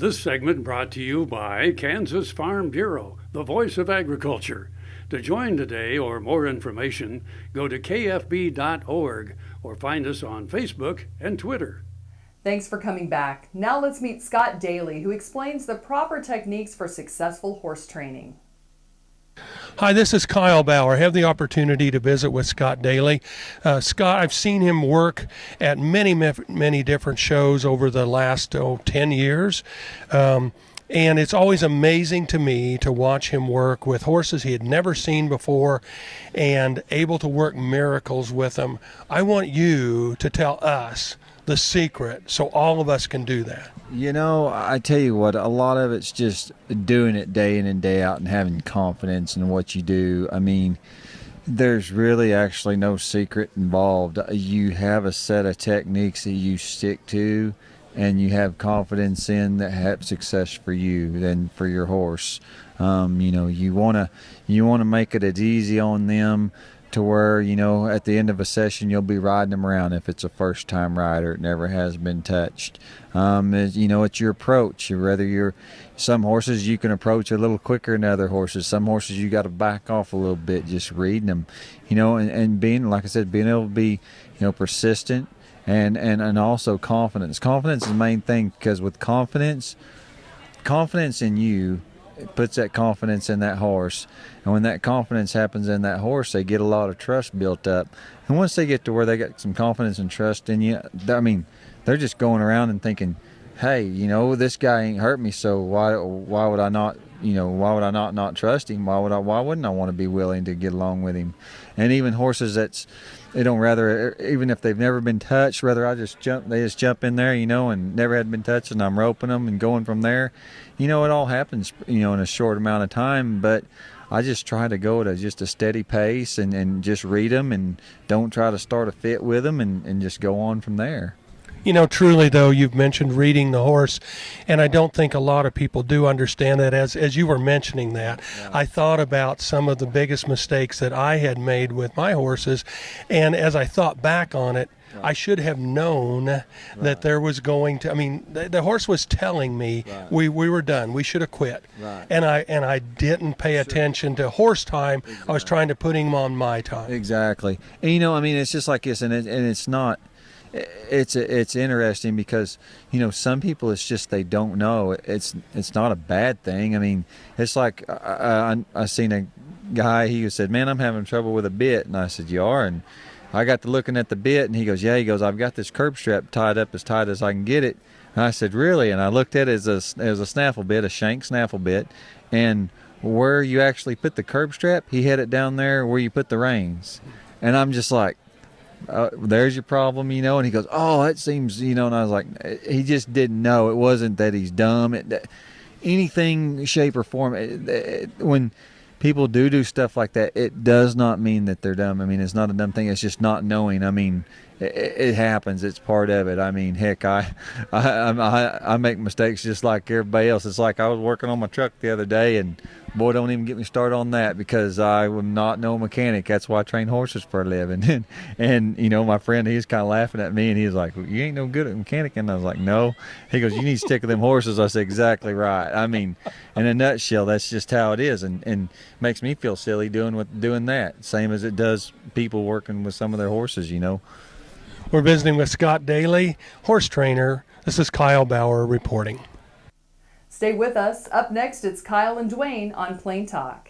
This segment brought to you by Kansas Farm Bureau, the voice of agriculture. To join today or more information, go to kfb.org or find us on Facebook and Twitter. Thanks for coming back. Now let's meet Scott Daly, who explains the proper techniques for successful horse training. Hi, this is Kyle Bauer. I have the opportunity to visit with Scott Daly. Scott, I've seen him work at many different shows over the last 10 years. And it's always amazing to me to watch him work with horses he had never seen before and able to work miracles with them. I want you to tell us the secret so all of us can do that. You know, I tell you what, a lot of it's just doing it day in and day out and having confidence in what you do. I mean, there's really actually no secret involved. You have a set of techniques that you stick to and you have confidence in that have success for you and for your horse. You want to make it as easy on them to where, at the end of a session, you'll be riding them around if it's a first-time rider. It never has been touched. It's your approach. Some horses you can approach a little quicker than other horses. Some horses you got to back off a little bit just reading them, and being, like I said, being able to be, persistent and also confidence. Confidence is the main thing, because with confidence in you, it puts that confidence in that horse, and when that confidence happens in that horse, they get a lot of trust built up. And once they get to where they got some confidence and trust in you, they're just going around and thinking, hey, this guy ain't hurt me, so why would I not not trust him? Why wouldn't I want to be willing to get along with him? And even horses even if they've never been touched, they just jump in there, and never had been touched, and I'm roping them and going from there. It all happens, in a short amount of time, but I just try to go at just a steady pace and just read them and don't try to start a fit with them and just go on from there. Truly, though, you've mentioned reading the horse, and I don't think a lot of people do understand that. As you were mentioning that, yeah. I thought about some of the biggest mistakes that I had made with my horses, and as I thought back on it, right. I should have known that there was going to, the horse was telling me we were done. We should have quit. Right. And I didn't pay attention to horse time. Exactly. I was trying to put him on my time. Exactly. And, it's just like this, and it's not. It's interesting because some people, it's just they don't know. It's not a bad thing. It's like I seen a guy, he said, man, I'm having trouble with a bit, and I said, you are? And I got to looking at the bit, and he goes, I've got this curb strap tied up as tight as I can get it. And I said, really? And I looked at it as a snaffle bit, a shank snaffle bit, and where you actually put the curb strap, he had it down there where you put the reins. And I'm just like, there's your problem, and he goes, oh, that seems, and I was like, he just didn't know. It wasn't that he's dumb. Anything, shape, or form, when people do stuff like that, it does not mean that they're dumb. It's not a dumb thing. It's just not knowing. It happens. It's part of it. Heck, I make mistakes just like everybody else. It's like I was working on my truck the other day, and boy, don't even get me started on that, because I am not no mechanic. That's why I train horses for a living. And my friend, he was kind of laughing at me, and he was like, well, you ain't no good at mechanic. And I was like, no. He goes, you need to stick with them horses. I said, exactly right. In a nutshell, that's just how it is, and makes me feel silly doing that, same as it does people working with some of their horses. We're visiting with Scott Daly, horse trainer. This is Kyle Bauer reporting. Stay with us. Up next, it's Kyle and Dwayne on Plain Talk.